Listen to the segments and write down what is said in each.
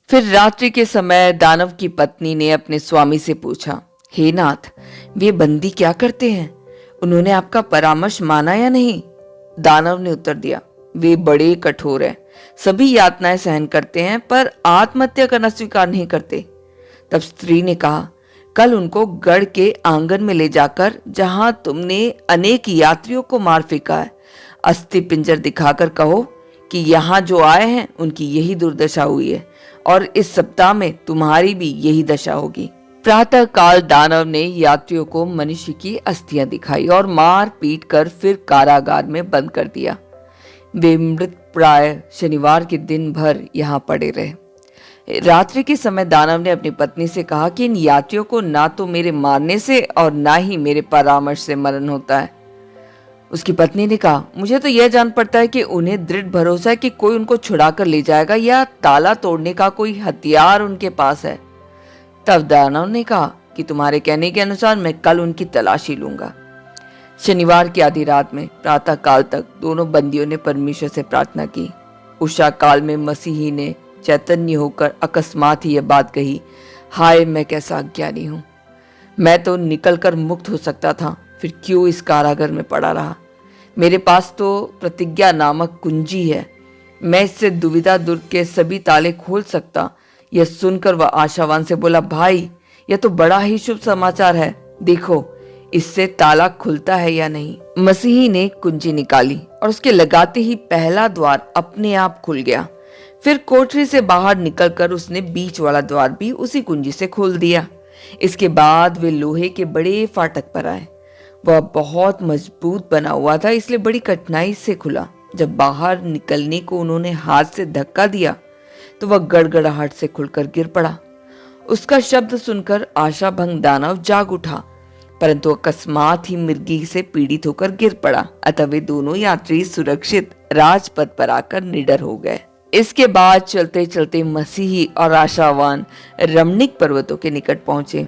फिर रात्रि के समय दानव की पत्नी ने अपने स्वामी से पूछा, हे नाथ, वे बंदी क्या करते हैं? उन्होंने आपका परामर्श माना या नहीं? दानव ने उत्तर दिया, वे बड़े कठोर हैं, सभी यातनाएं सहन करते हैं पर आत्महत्या करना स्वीकार नहीं करते। तब स्त्री ने कहा, कल उनको गढ़ के आंगन में ले जाकर जहां तुमने अनेक यात्रियों को मार फेंका है, अस्थि पिंजर दिखाकर कहो कि यहाँ जो आए हैं उनकी यही दुर्दशा हुई है और इस सप्ताह में तुम्हारी भी यही दशा होगी। प्रातः काल दानव ने यात्रियों को मनुष्य की अस्थियां दिखाई और मार पीट कर फिर कारागार में बंद कर दिया। वे मृत प्राय शनिवार के दिन भर यहाँ पड़े रहे। रात्रि के समय दानव ने अपनी पत्नी से कहा कि इन यात्रियों को ना तो मेरे मारने से और ना ही मेरे परामर्श से मरण होता है। उसकी पत्नी ने कहा, मुझे तो यह जान पड़ता है कि उन्हें दृढ़ भरोसा है कि कोई उनको छुड़ा कर ले जाएगा या ताला तोड़ने का कोई हथियार उनके पास है। तब दानव ने कहा कि तुम्हारे कहने के अनुसार मैं कल उनकी तलाशी लूंगा। शनिवार की आधी रात में प्रातः काल तक दोनों बंदियों ने परमेश्वर से प्रार्थना की। उषा काल में मसीही ने चैतन्य होकर अकस्मात ही यह बात कही, हाय मैं कैसा अज्ञानी हूं, मैं तो निकलकर मुक्त हो सकता था, फिर क्यों इस कारागार में पड़ा रहा। मेरे पास तो प्रतिज्ञा नामक कुंजी है, मैं इससे दुविधा दुर्ग के सभी ताले खोल सकता। यह सुनकर वह आशावान से बोला, भाई यह तो बड़ा ही शुभ समाचार है, देखो इससे ताला खुलता है या नहीं। मसीही ने कुंजी निकाली और उसके लगाते ही पहला द्वार अपने आप खुल गया। फिर कोठरी से बाहर निकलकर उसने बीच वाला द्वार भी उसी कुंजी से खोल दिया। इसके बाद वे लोहे के बड़े फाटक पर आए। वह बहुत मजबूत बना हुआ था, इसलिए बड़ी कठिनाई से खुला। जब बाहर निकलने को उन्होंने हाथ से धक्का दिया तो वह गड़गड़ाहट से खुलकर गिर पड़ा। उसका शब्द सुनकर आशाभंग दानव जाग उठा, परंतु अकस्मात ही मृगी से पीड़ित होकर गिर पड़ा। अतः वे दोनों यात्री सुरक्षित राजपथ पर आकर निडर हो गए। इसके बाद चलते चलते मसीही और आशावान रमणीक पर्वतों के निकट पहुंचे।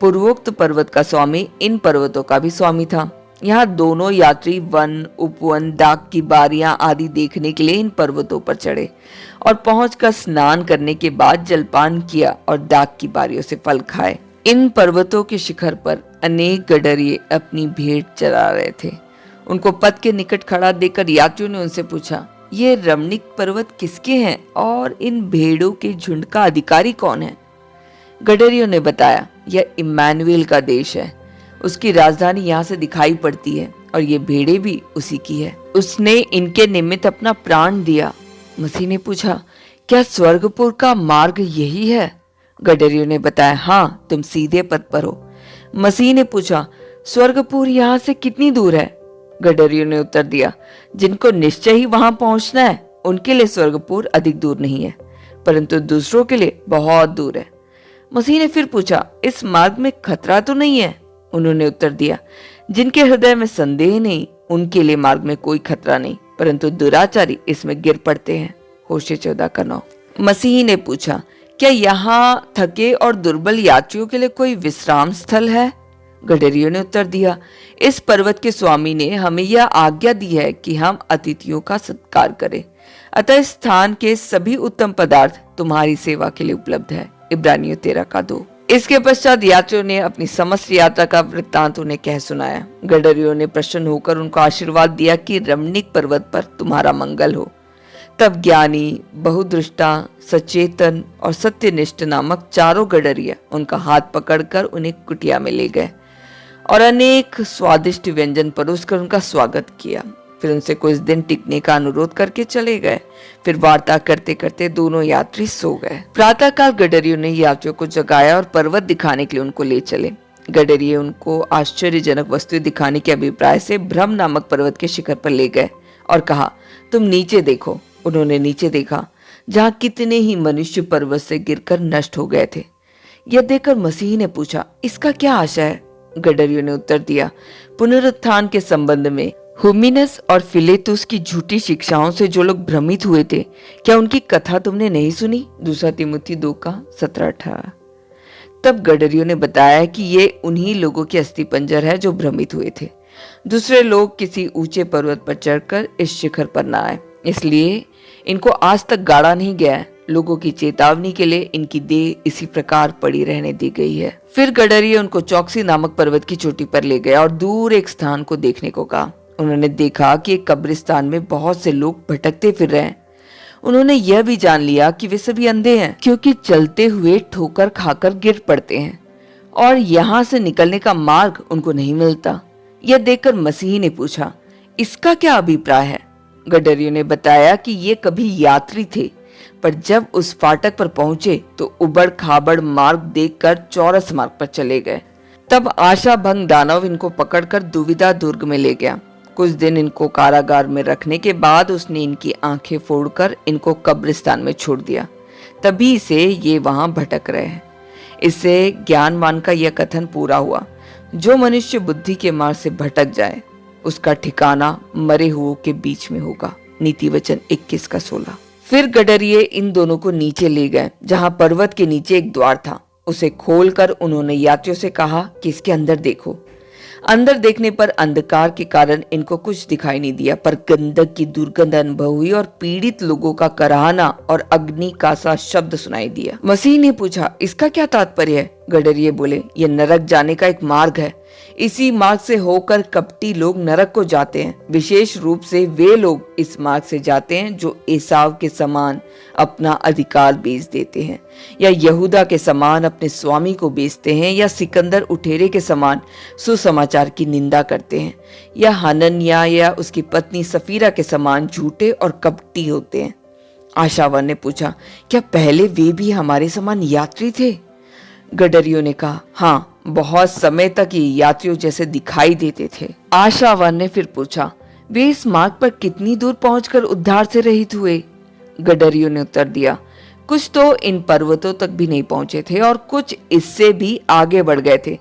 पूर्वोक्त पर्वत का स्वामी इन पर्वतों का भी स्वामी था। यहाँ दोनों यात्री वन, उपवन, डाक की बारियां आदि देखने के लिए इन पर्वतों पर चढ़े और पहुंचकर स्नान करने के बाद जलपान किया और डाक की बारियों से फल खाए। इन पर्वतों के शिखर पर अनेक गडरिये अपनी भेंट चरा रहे थे। उनको पथ के निकट खड़ा देखकर यात्रियों ने उनसे पूछा, ये रमणीक पर्वत किसके हैं और इन भेड़ों के झुंड का अधिकारी कौन है? गडरियों ने बताया, यह इम्मानुएल का देश है, उसकी राजधानी यहाँ से दिखाई पड़ती है और ये भेड़ें भी उसी की है। उसने इनके निमित्त अपना प्राण दिया। मसीह ने पूछा, क्या स्वर्गपुर का मार्ग यही है? गडरियों ने बताया, हाँ, तुम सीधे पथ पर हो। मसीह ने पूछा, स्वर्गपुर यहाँ से कितनी दूर है? गडरियों ने उत्तर दिया, जिनको निश्चय ही वहां पहुंचना है उनके लिए स्वर्गपुर अधिक दूर नहीं है, परंतु दूसरों के लिए बहुत दूर है। मसीह ने फिर पूछा, इस मार्ग में खतरा तो नहीं है? उन्होंने उत्तर दिया, जिनके हृदय में संदेह नहीं उनके लिए मार्ग में कोई खतरा नहीं, परंतु दुराचारी इसमें गिर पड़ते हैं। होशे 14:9। मसीह ने पूछा, क्या यहाँ थके और दुर्बल यात्रियों के लिए कोई विश्राम स्थल है? गडरियों ने उत्तर दिया, इस पर्वत के स्वामी ने हमें यह आज्ञा दी है कि हम अतिथियों का सत्कार करें, अतः इस स्थान के सभी उत्तम पदार्थ तुम्हारी सेवा के लिए उपलब्ध है। इब्रानियों 13:2। इसके पश्चात यात्रियों ने अपनी समस्त यात्रा का वृत्तांत उन्हें कह सुनाया। गडरियों ने प्रसन्न होकर उनको आशीर्वाद दिया कि रमणीक पर्वत पर तुम्हारा मंगल हो। तब ज्ञानी, बहुदृष्टा, सचेतन और सत्यनिष्ठ नामक चारों गडरिया उनका हाथ पकड़कर उन्हें कुटिया में ले गए और अनेक स्वादिष्ट व्यंजन परोसकर उनका स्वागत किया। फिर उनसे कुछ दिन टिकने का अनुरोध करके चले गए। फिर वार्ता करते करते दोनों यात्री सो गए। प्रातःकाल गडरियों ने यात्रियों को जगाया और पर्वत दिखाने के लिए उनको ले चले। गडरिये उनको आश्चर्यजनक वस्तु दिखाने के अभिप्राय से ब्रह्म नामक पर्वत के शिखर पर ले गए और कहा, तुम नीचे देखो। उन्होंने नीचे देखा, जहाँ कितने ही मनुष्य पर्वत से गिरकर नष्ट हो गए थे। यह देखकर मसीह ने पूछा, इसका क्या आशा है? गडरियों ने उत्तर दिया, पुनरुत्थान के संबंध में हुमिनस और फिलेतुस की झूठी शिक्षाओं से जो लोग भ्रमित हुए थे, क्या उनकी कथा तुमने नहीं सुनी? 2 तिमुथी 2:17-18। तब गडरियों ने बताया कि ये उन्हीं लोगों के अस्थि पंजर है जो भ्रमित हुए थे। दूसरे लोग किसी ऊंचे पर्वत पर चढ़कर इस शिखर पर न आए, इसलिए इनको आज तक गाड़ा नहीं गया है। लोगों की चेतावनी के लिए इनकी देह इसी प्रकार पड़ी रहने दी गई है। फिर गडरिये उनको चौकसी नामक पर्वत की चोटी पर ले गया और दूर एक स्थान को देखने को कहा। उन्होंने देखा कि एक कब्रिस्तान में बहुत से लोग भटकते फिर रहे हैं। उन्होंने यह भी जान लिया कि वे सभी अंधे हैं, क्योंकि चलते हुए ठोकर खाकर गिर पड़ते हैं और यहाँ से निकलने का मार्ग उनको नहीं मिलता। यह देखकर मसीह ने पूछा, इसका क्या अभिप्राय है? गडरियों ने बताया कि ये कभी यात्री थे, पर जब उस फाटक पर पहुंचे तो उबड़ खाबड़ मार्ग देखकर चौरस मार्ग पर चले गए। तब आशा भंग दानव इनको पकड़कर दुविधा दुर्ग में ले गया। कुछ दिन इनको कारागार में रखने के बाद उसने इनकी आंखें फोड़कर इनको कब्रिस्तान में छोड़ दिया। तभी से ये वहां भटक रहे हैं। इससे ज्ञानवान का यह कथन पूरा हुआ, जो मनुष्य बुद्धि के मार्ग से भटक जाए उसका ठिकाना मरे हुओं के बीच में होगा। नीति वचन 21 का 16। फिर गडरिये इन दोनों को नीचे ले गए, जहां पर्वत के नीचे एक द्वार था। उसे खोलकर उन्होंने यात्रियों से कहा कि इसके अंदर देखो। अंदर देखने पर अंधकार के कारण इनको कुछ दिखाई नहीं दिया, पर गंधक की दुर्गंध अनुभव हुई और पीड़ित लोगों का कराहना और अग्नि का सा शब्द सुनाई दिया। मसीह ने पूछा, इसका क्या तात्पर्य है? गडरिये बोले, यह नरक जाने का एक मार्ग है। इसी मार्ग से होकर कपटी लोग नरक को जाते हैं। विशेष रूप से वे लोग इस मार्ग से जाते हैं जो एसाव के समान अपना अधिकार बेच देते हैं, या यहूदा के समान अपने स्वामी को बेचते हैं, या सिकंदर उठेरे के समान सुसमाचार की निंदा करते हैं, या हनन्याह या उसकी पत्नी सफीरा के समान झूठे और कपटी होते हैं। आशावान ने पूछा, क्या पहले वे भी हमारे समान यात्री थे? गडरियों ने कहा, हाँ, बहुत समय तक ये यात्रियों जैसे दिखाई देते थे। आशावान ने फिर पूछा, वे इस मार्ग पर कितनी दूर पहुंचकर उद्धार से रहित हुए? गडरियों ने उत्तर दिया, कुछ तो इन पर्वतों तक भी नहीं पहुंचे थे और कुछ इससे भी आगे बढ़ गए थे।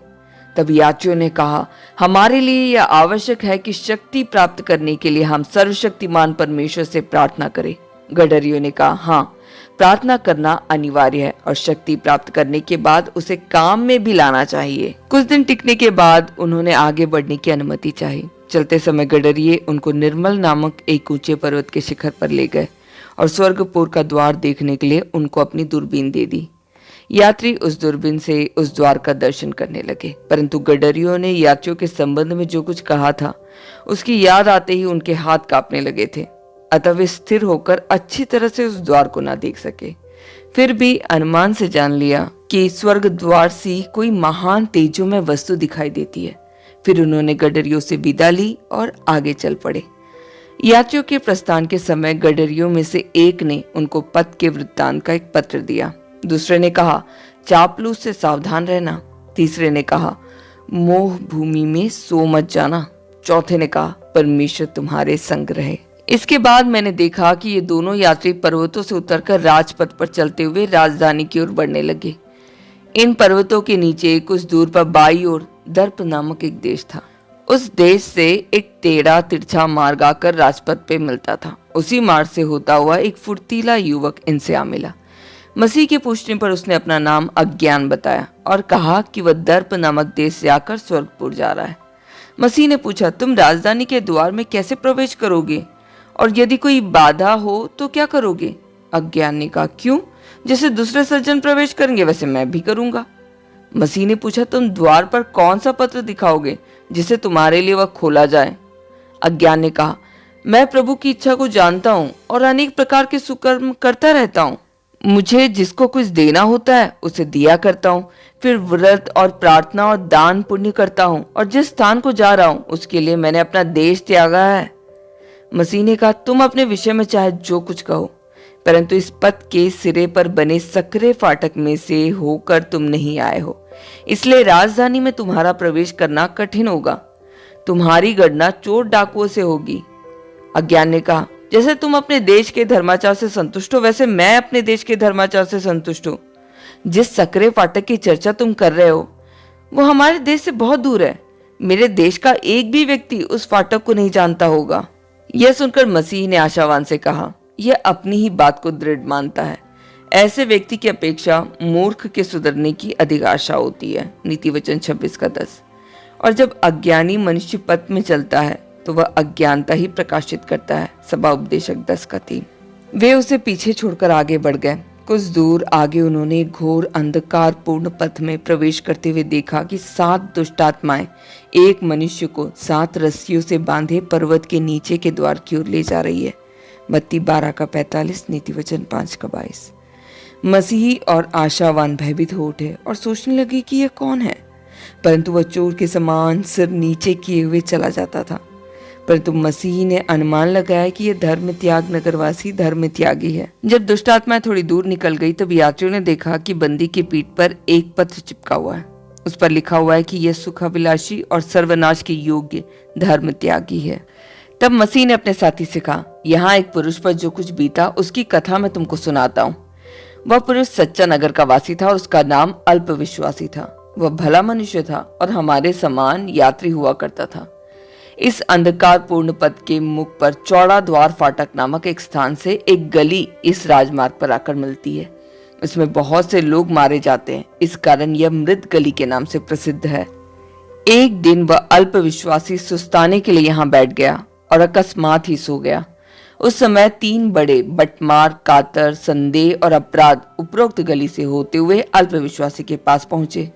तब यात्रियों ने कहा, हमारे लिए यह आवश्यक है कि शक्ति प्राप्त करने के लिए हम सर्वशक्तिमान परमेश्वर से प्रार्थना करें। गडरियों ने कहा, हाँ, प्रार्थना करना अनिवार्य है और शक्ति प्राप्त करने के बाद उसे काम में भी लाना चाहिए। कुछ दिन टिकने के बाद उन्होंने आगे बढ़ने की अनुमति चाही। चलते समय गडरिये उनको निर्मल नामक एक ऊंचे पर्वत के शिखर पर ले गए और स्वर्गपुर का द्वार देखने के लिए उनको अपनी दूरबीन दे दी। यात्री उस दूरबीन से उस द्वार का दर्शन करने लगे, परंतु गडरियों ने यात्रियों के संबंध में जो कुछ कहा था उसकी याद आते ही उनके हाथ कांपने लगे थे। अतः वे स्थिर होकर अच्छी तरह से उस द्वार को ना देख सके। फिर भी अनुमान से जान लिया कि स्वर्ग द्वार सी कोई महान तेजों में वस्तु दिखाई देती है। फिर उन्होंने गडरियों से विदा ली और आगे चल पड़े। यात्रियों के प्रस्थान के समय गडरियों में से एक ने उनको पथ के वृत्तांत का एक पत्र दिया। दूसरे ने कहा, चापलूस से सावधान रहना। तीसरे ने कहा, मोह भूमि में सो मत जाना। चौथे ने कहा, परमेश्वर तुम्हारे संग रहे। इसके बाद मैंने देखा कि ये दोनों यात्री पर्वतों से उतरकर राजपथ पर चलते हुए राजधानी की ओर बढ़ने लगे। इन पर्वतों के नीचे कुछ दूर पर बाई ओर दर्प नामक एक देश था। उस देश से एक टेढ़ा तिरछा मार्ग आकर राजपथ पे मिलता था। उसी मार्ग से होता हुआ एक फुर्तीला युवक इनसे आ मिला। मसीह के पूछने पर उसने अपना नाम अज्ञान बताया और कहा कि वह दर्प नामक देश से आकर स्वर्गपुर जा रहा है। मसीह ने पूछा, तुम राजधानी के द्वार में कैसे प्रवेश करोगे, और यदि कोई बाधा हो तो क्या करोगे? अज्ञान ने कहा, क्यों? जैसे दूसरे सज्जन प्रवेश करेंगे वैसे मैं भी करूंगा। मसीह ने पूछा, तुम द्वार पर कौन सा पत्र दिखाओगे जिसे तुम्हारे लिए वह खोला जाए? अज्ञान ने कहा, मैं प्रभु की इच्छा को जानता हूँ और अनेक प्रकार के सुकर्म करता रहता हूँ। मुझे जिसको कुछ देना होता है उसे दिया करता हूँ, फिर व्रत और प्रार्थना और दान पुण्य करता हूँ, और जिस स्थान को जा रहा हूँ उसके लिए मैंने अपना देश त्यागा है। मसीह ने कहा, तुम अपने विषय में चाहे जो कुछ कहो, परंतु इस पथ के सिरे पर बने सकरे फाटक में से होकर तुम नहीं आए हो, इसलिए राजधानी में तुम्हारा प्रवेश करना कठिन होगा। तुम्हारी गणना चोर डाकुओं से होगी। अज्ञान ने कहा, जैसे तुम अपने देश के धर्माचार से संतुष्ट हो वैसे मैं अपने देश के धर्माचार से संतुष्ट हूँ। जिस सकरे फाटक की चर्चा तुम कर रहे हो वो हमारे देश से बहुत दूर है। मेरे देश का एक भी व्यक्ति उस फाटक को नहीं जानता होगा। यह सुनकर मसीह ने आशावान से कहा, यह अपनी ही बात को दृढ़ मानता है। ऐसे व्यक्ति की अपेक्षा मूर्ख के सुधरने की अधिक आशा होती है। नीति वचन 26 का 10। और जब अज्ञानी मनुष्य पथ में चलता है तो वह अज्ञानता ही प्रकाशित करता है। सभा उपदेशक 10 का 3। वे उसे पीछे छोड़कर आगे बढ़ गए। कुछ दूर आगे उन्होंने एक घोर अंधकारपूर्ण पथ में प्रवेश करते हुए देखा कि 7 दुष्ट आत्माएं एक मनुष्य को 7 रस्सियों से बांधे पर्वत के नीचे के द्वार की ओर ले जा रही है। बत्ती 12 का 45, नीति वचन 5 का 22। मसीही और आशावान भयभीत हो उठे और सोचने लगे कि यह कौन है, परंतु वह चोर के समान सिर नीचे किए हुए चला जाता था। परंतु मसीही ने अनुमान लगाया कि यह धर्म त्याग नगरवासी धर्म त्यागी है। जब दुष्ट आत्माएं थोड़ी दूर निकल गई तब यात्रियों ने देखा कि बंदी की पीठ पर एक पत्र चिपका हुआ है। उस पर लिखा हुआ है कि यह सुखाभिलाषी और सर्वनाश के योग्य धर्म त्यागी है। तब मसीह ने अपने साथी से कहा, यहाँ एक पुरुष पर जो कुछ बीता उसकी कथा मैं तुमको सुनाता हूँ। वह पुरुष सच्चा नगर का वासी था और उसका नाम अल्पविश्वासी था। वह भला मनुष्य था और हमारे समान यात्री हुआ करता था। इस अंधकारपूर्ण पथ के मुख पर चौड़ा द्वार फाटक नामक एक स्थान से एक गली इस राजमार्ग पर आकर मिलती है। इसमें बहुत से लोग मारे जाते हैं, इस कारण यह मृत गली के नाम से प्रसिद्ध है। एक दिन वह अल्पविश्वासी सुस्ताने के लिए यहाँ बैठ गया और अकस्मात ही सो गया। उस समय 3 बड़े बटमार, कातर, संदेह और अपराध उपरोक्त गली से होते हुए अल्पविश्वासी के पास पहुंचे।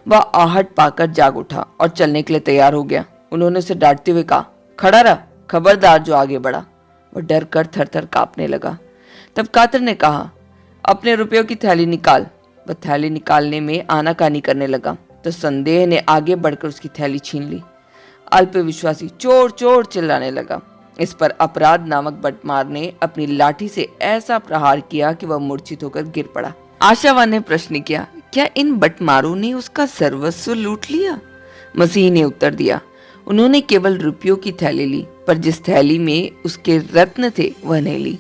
वह आहट पाकर जाग उठा और चलने के लिए तैयार हो गया। उन्होंने उसे डांटते हुए कहा, खड़ा रह, खबरदार जो आगे बढ़ा। वह डर कर थर थर कांपने लगा। तब कातर ने कहा, अपने रुपयों की थैली निकाल। वह थैली निकालने में आनाकानी करने लगा तो संदेह ने आगे बढ़कर उसकी थैली छीन ली। अल्पविश्वासी चोर चोर चिल्लाने लगा। इस पर अपराध नामक बटमार ने अपनी लाठी से ऐसा प्रहार किया कि वह मूर्छित होकर गिर पड़ा। आशावान ने प्रश्न किया, क्या इन बटमारों ने उसका सर्वस्व लूट लिया? मसीह ने उत्तर दिया, उन्होंने केवल रुपयों की थैली ली, पर जिस थैली में उसके रत्न थे वह नहीं ली।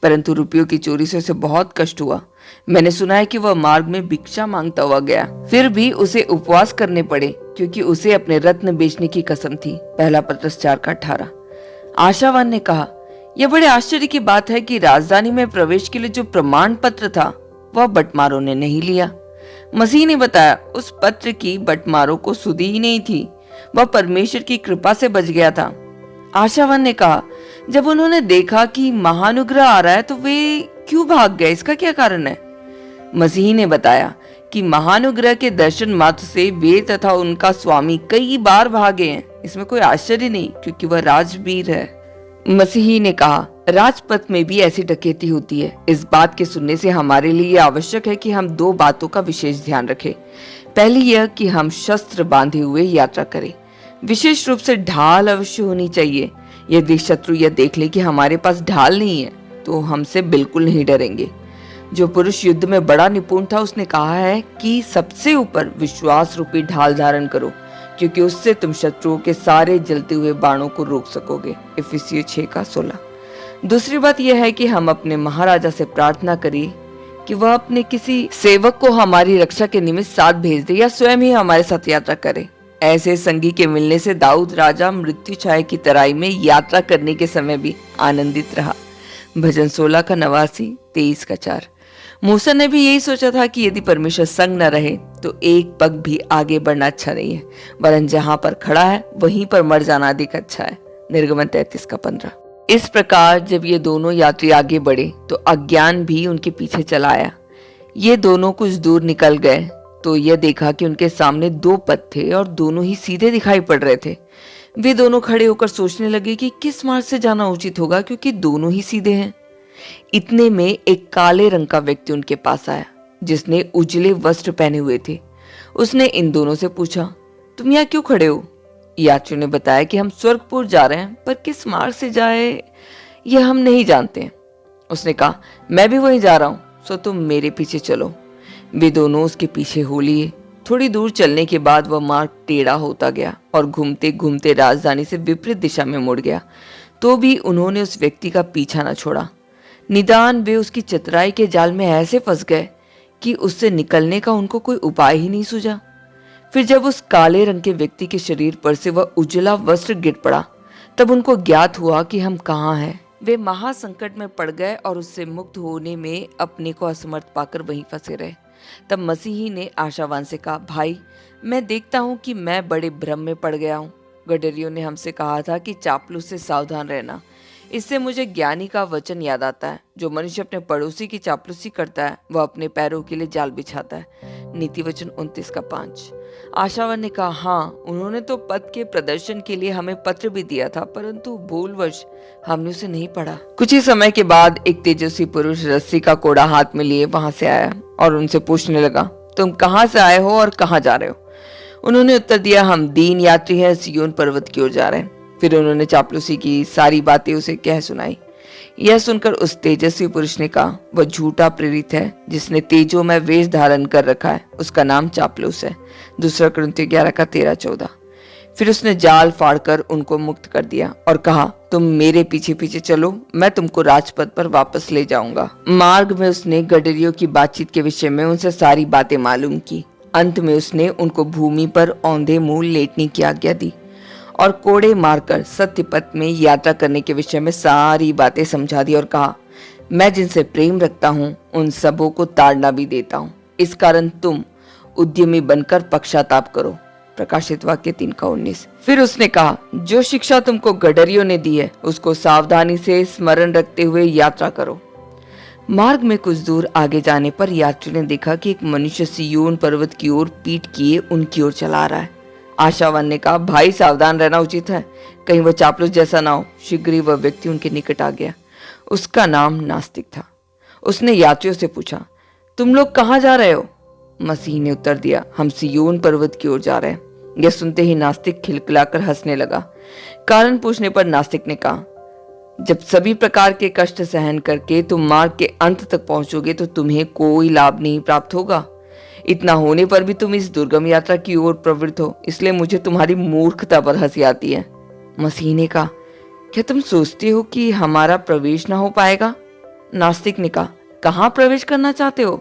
परंतु रुपयों की चोरी से उसे बहुत कष्ट हुआ। मैंने सुना है कि वह मार्ग में भिक्षा मांगता हुआ गया, फिर भी उसे उपवास करने पड़े क्योंकि उसे अपने रत्न बेचने की कसम थी। पहला पत्रस 4 का 18। आशावान ने कहा, यह बड़े आश्चर्य की बात है कि राजधानी में प्रवेश के लिए जो प्रमाण पत्र था वह बटमारों ने नहीं लिया। मसीह ने बताया, उस पत्र की बटमारों को सुधि ही नहीं थी। वह परमेश्वर की कृपा से बच गया था। आशावान ने कहा, जब उन्होंने देखा कि महानुग्रह आ रहा है तो वे क्यों भाग गए, इसका क्या कारण है? मसीह ने बताया कि महानुग्रह के दर्शन मात्र से वे तथा उनका स्वामी कई बार भागे हैं। इसमें कोई आश्चर्य नहीं, क्योंकि वह राजवीर है। मसीही ने कहा, राजपथ में भी ऐसी डकैती होती है। इस बात के सुनने से हमारे लिए आवश्यक है कि हम 2 बातों का विशेष ध्यान रखें। पहली यह कि हम शस्त्र बांधे हुए यात्रा करें। विशेष रूप से ढाल अवश्य होनी चाहिए। यदि शत्रु यह देख ले कि हमारे पास ढाल नहीं है तो हमसे बिल्कुल नहीं डरेंगे। जो पुरुष युद्ध में बड़ा निपुण था उसने कहा है कि सबसे ऊपर विश्वास रूपी ढाल धारण करो, क्योंकि उससे तुम शत्रुओं के सारे जलते हुए बाणों को रोक सकोगे। इफिसियों 6 का 16। दूसरी बात यह है कि हम अपने महाराजा से प्रार्थना करें कि वह अपने किसी सेवक को हमारी रक्षा के निमित्त साथ भेज दे या स्वयं ही हमारे साथ यात्रा करे। ऐसे संगी के मिलने से दाऊद राजा मृत्यु छाया की तराई में यात्रा करने के समय भी आनंदित रहा। भजन 16 का 89, 23 का 4। मूसा ने भी यही सोचा था कि यदि परमेश्वर संग न रहे तो एक पग भी आगे बढ़ना अच्छा नहीं है, वरन जहां पर खड़ा है वहीं पर मर जाना अधिक अच्छा है। निर्गमन 33 का 15। इस प्रकार जब ये दोनों यात्री आगे बढ़े तो अज्ञान भी उनके पीछे चला आया। ये दोनों कुछ दूर निकल गए तो यह देखा कि उनके सामने 2 पथ थे और दोनों ही सीधे दिखाई पड़ रहे थे। वे दोनों खड़े होकर सोचने लगे कि किस मार्ग से जाना उचित होगा, क्योंकि दोनों ही सीधे हैं। इतने में एक काले रंग का व्यक्ति उनके पास आया जिसने उजले वस्त्र पहने हुए थे। उसने इन दोनों से पूछा, तुम यहाँ क्यों खड़े हो? यात्रियों ने बताया कि हम स्वर्गपुर जा रहे हैं, पर किस मार्ग से जाए यह हम नहीं जानते। उसने कहा, मैं भी वहीं जा रहा हूं, सो तुम मेरे पीछे चलो। वे दोनों उसके पीछे हो लिए। थोड़ी दूर चलने के बाद वह मार्ग टेढ़ा होता गया और घूमते घूमते राजधानी से विपरीत दिशा में मुड़ गया। तो भी उन्होंने उस व्यक्ति का पीछा न छोड़ा। निदान वे उसकी चतुराई के जाल में ऐसे फंस गए कि उससे निकलने का उनको कोई उपाय ही नहीं सूझा। फिर जब उस काले रंग के व्यक्ति के शरीर पर से वह उजला वस्त्र गिर पड़ा तब उनको ज्ञात हुआ कि हम कहाँ हैं। वे महासंकट में पड़ गए और उससे मुक्त होने में अपने को असमर्थ पाकर वहीं फंसे रहे। तब मसीही ने आशावान से कहा, भाई मैं देखता हूँ कि मैं बड़े भ्रम में पड़ गया हूँ। गडरियों ने हमसे कहा था कि चापलूस से सावधान रहना। इससे मुझे ज्ञानी का वचन याद आता है, जो मनुष्य अपने पड़ोसी की चापलूसी करता है वह अपने पैरों के लिए जाल बिछाता है। नीति वचन 29 का 5। आशावान ने कहा, हाँ, उन्होंने तो पद के प्रदर्शन के लिए हमें पत्र भी दिया था, परंतु भूलवश हमने उसे नहीं पढ़ा। कुछ ही समय के बाद एक तेजस्वी पुरुष रस्सी का कोड़ा हाथ में लिए वहां से आया और उनसे पूछने लगा, तुम कहाँ से आए हो और कहाँ जा रहे हो? उन्होंने उत्तर दिया, हम दीन यात्री हैं, सिय्योन पर्वत की ओर जा रहे हैं। फिर उन्होंने चापलूसी की सारी बातें उसे कह सुनाई। यह सुनकर उस तेजस्वी पुरुष ने कहा, वह झूठा प्रेरित है जिसने तेजो में वेश धारण कर रखा है, उसका नाम चापलूस है। दूसरा कुरिन्थियों 11 का 13-14। फिर उसने जाल फाड़कर उनको मुक्त कर दिया और कहा, तुम मेरे पीछे पीछे चलो, मैं तुमको राजपथ पर वापस ले जाऊंगा। मार्ग में उसने गडरियों की बातचीत के विषय में उनसे सारी बातें मालूम की। अंत में उसने उनको भूमि पर औंधे मुंह लेटने की आज्ञा दी और कोड़े मारकर सत्य पथ में यात्रा करने के विषय में सारी बातें समझा दी और कहा, मैं जिनसे प्रेम रखता हूँ उन सबों को ताड़ना भी देता हूँ। इस कारण तुम उद्यमी बनकर पश्चाताप करो। प्रकाशित वाक्य 3 का 19। फिर उसने कहा, जो शिक्षा तुमको गडरियों ने दी है उसको सावधानी से स्मरण रखते हुए यात्रा करो। मार्ग में कुछ दूर आगे जाने पर यात्री ने देखा कि एक मनुष्य सिय्योन पर्वत की ओर पीठ किए उनकी ओर चला रहा है। आशावान ने कहा, भाई सावधान रहना उचित है, कहीं वह चापलूस जैसा ना हो। शीघ्र ही वह व्यक्ति उनके निकट आ गया। उसका नाम नास्तिक था। उसने यात्रियों से पूछा, तुम लोग कहाँ जा रहे हो? मसीह ने उत्तर दिया, हम सिय्योन पर्वत की ओर जा रहे हैं। यह सुनते ही नास्तिक खिलखिलाकर हंसने लगा। कारण पूछने पर नास्तिक ने कहा, जब सभी प्रकार के कष्ट सहन करके तुम मार्ग के अंत तक पहुंचोगे तो तुम्हें कोई लाभ नहीं प्राप्त होगा। इतना होने पर भी तुम इस दुर्गम यात्रा की ओर प्रवृत्त हो, इसलिए मुझे तुम्हारी मूर्खता पर हंसी आती है। मसीह ने कहा, क्या तुम सोचते हो कि हमारा प्रवेश ना हो पाएगा? नास्तिक ने कहा, कहाँ प्रवेश करना चाहते हो?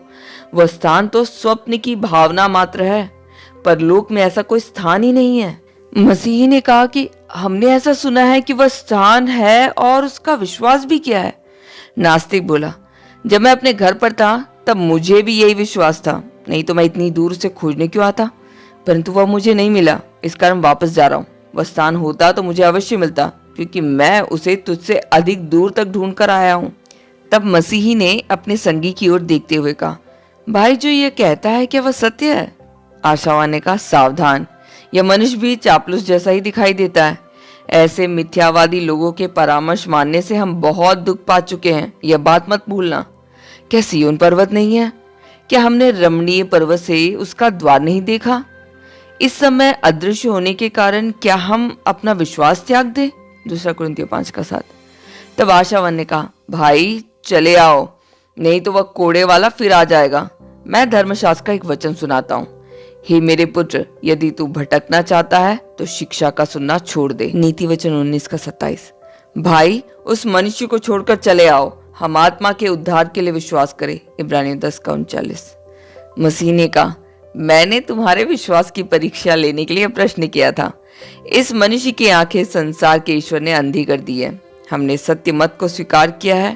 वह स्थान तो स्वप्न की भावना मात्र है, परलोक में ऐसा कोई स्थान ही नहीं है। मसीह ने कहा कि हमने ऐसा सुना है कि वह स्थान है और उसका विश्वास भी किया है। नास्तिक बोला, जब मैं अपने घर पर था तब मुझे भी यही विश्वास था, नहीं तो मैं इतनी दूर से खोजने क्यों आता? परंतु वह मुझे नहीं मिला, इस कारण वापस जा रहा हूँ। वह स्थान होता तो मुझे अवश्य मिलता, क्योंकि मैं उसे तुझसे अधिक दूर तक ढूंढ कर आया हूँ। तब मसीही ने अपने संगी की ओर देखते हुए कहा, भाई जो ये कहता है क्या वह सत्य है? आशावान ने कहा, सावधान, यह मनुष्य भी चापलूस जैसा ही दिखाई देता है। ऐसे मिथ्यावादी लोगों के परामर्श मानने से हम बहुत दुख पा चुके हैं, यह बात मत भूलना। क्या सिय्योन पर्वत नहीं है? क्या हमने रमणीय पर्वत से उसका द्वार नहीं देखा? इस समय अदृश्य होने के कारण क्या हम अपना विश्वास त्याग दे? दूसरा कुरिन्थियों 5 का 7। तब आशावान ने कहा, भाई चले आओ, नहीं तो वह कोड़े वाला फिर आ जाएगा। मैं धर्मशास्त्र का एक वचन सुनाता हूँ। हे मेरे पुत्र, यदि तू भटकना चाहता है तो शिक्षा का सुनना छोड़ दे। नीति वचन 19 का 27। भाई उस मनुष्य को छोड़कर चले आओ, हम आत्मा के उद्धार के लिए विश्वास करें। इब्रानियों 10 का 39। मसीह ने कहा, मैंने तुम्हारे विश्वास की परीक्षा लेने के लिए प्रश्न किया था। इस मनुष्य की आंखें संसार के ईश्वर ने अंधी कर दी है। हमने सत्य मत को स्वीकार किया है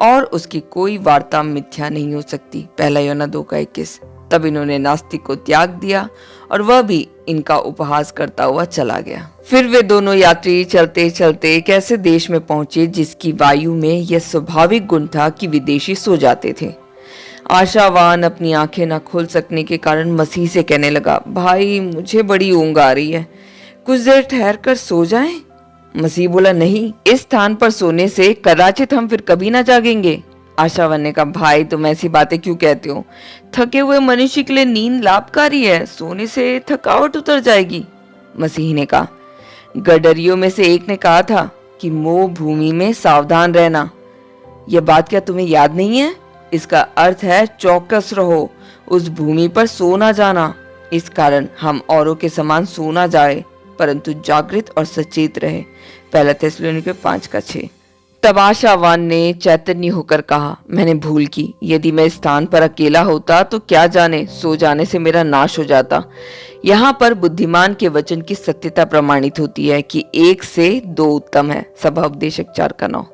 और उसकी कोई वार्ता मिथ्या नहीं हो सकती। पहला यूहन्ना 2 का 21। तब इन्होंने नास्तिक को त्याग दिया और वह भी इनका उपहास करता हुआ चला गया। फिर वे दोनों यात्री चलते चलते एक ऐसे देश में पहुंचे जिसकी वायु में यह स्वाभाविक गुण था कि विदेशी सो जाते थे। आशावान अपनी आंखें न खोल सकने के कारण मसीह से कहने लगा, भाई मुझे बड़ी ऊंघ आ रही है, कुछ देर ठहर कर सो जाएं? मसीह बोला, नहीं, इस स्थान पर सोने से कदाचित हम फिर कभी ना जागेंगे। आशावान ने कहा, भाई तुम ऐसी बातें क्यों कहते हो? थके हुए मनुष्य के लिए नींद लाभकारी है, सोने से थकावट उतर जाएगी। मसीह ने कहा, गडरियों में से एक ने कहा था कि मोह भूमि में सावधान रहना। यह बात क्या तुम्हें याद नहीं है? इसका अर्थ है चौकस रहो, उस भूमि पर सो ना जाना। इस कारण हम औरों के समान सो ना जाए, परंतु जागृत और सचेत रहे। पहला थिस्सलुनीके 5 का 6। तब आशावान ने चैतन्य होकर कहा, मैंने भूल की, यदि मैं स्थान पर अकेला होता तो क्या जाने, सो जाने से मेरा नाश हो जाता। यहाँ पर बुद्धिमान के वचन की सत्यता प्रमाणित होती है कि 1 से 2 उत्तम है। सभा उपदेशक 4 का 9।